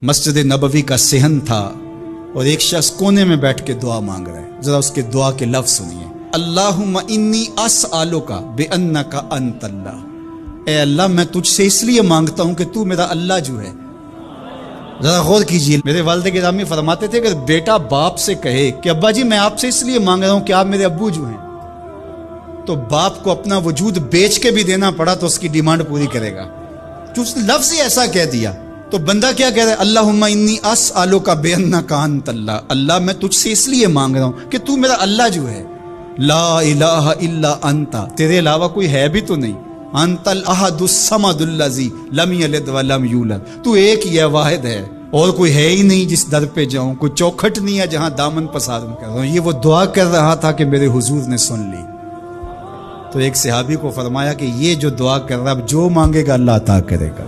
مسجد نبوی کا صحن تھا اور ایک شخص کونے میں بیٹھ کے دعا مانگ رہا ہے. ذرا اس کے دعا کے لفظ سنیے. اللہم انی اسألک بانک انت اللہ. اے اللہ میں تجھ سے اس لیے مانگتا ہوں کہ تو میرا اللہ جو ہے. ذرا غور کیجیے. میرے والد گرامی فرماتے تھے کہ بیٹا باپ سے کہے کہ ابا جی میں آپ سے اس لیے مانگ رہا ہوں کہ آپ میرے ابو جو ہیں، تو باپ کو اپنا وجود بیچ کے بھی دینا پڑا تو اس کی ڈیمانڈ پوری کرے گا. جو اس نے لفظ ہی ایسا کہہ دیا تو بندہ کیا کہہ رہا ہے؟ اللہم انی اسألک بانک انت اللہ. اللہ میں تجھ سے اس لیے مانگ رہا ہوں کہ تو میرا اللہ جو ہے. لا الہ الا انت، تیرے علاوہ کوئی ہے بھی تو نہیں. انت الاحد الصمد الذی لم یلد ولم یولد. تو ایک ہی ہے، واحد ہے، اور کوئی ہے ہی نہیں جس در پہ جاؤں، کوئی چوکھٹ نہیں ہے جہاں دامن پساروں کر رہا ہوں. یہ وہ دعا کر رہا تھا کہ میرے حضور نے سن لی. تو ایک صحابی کو فرمایا کہ یہ جو دعا کر رہا ہے اب جو مانگے گا اللہ عطا کرے گا.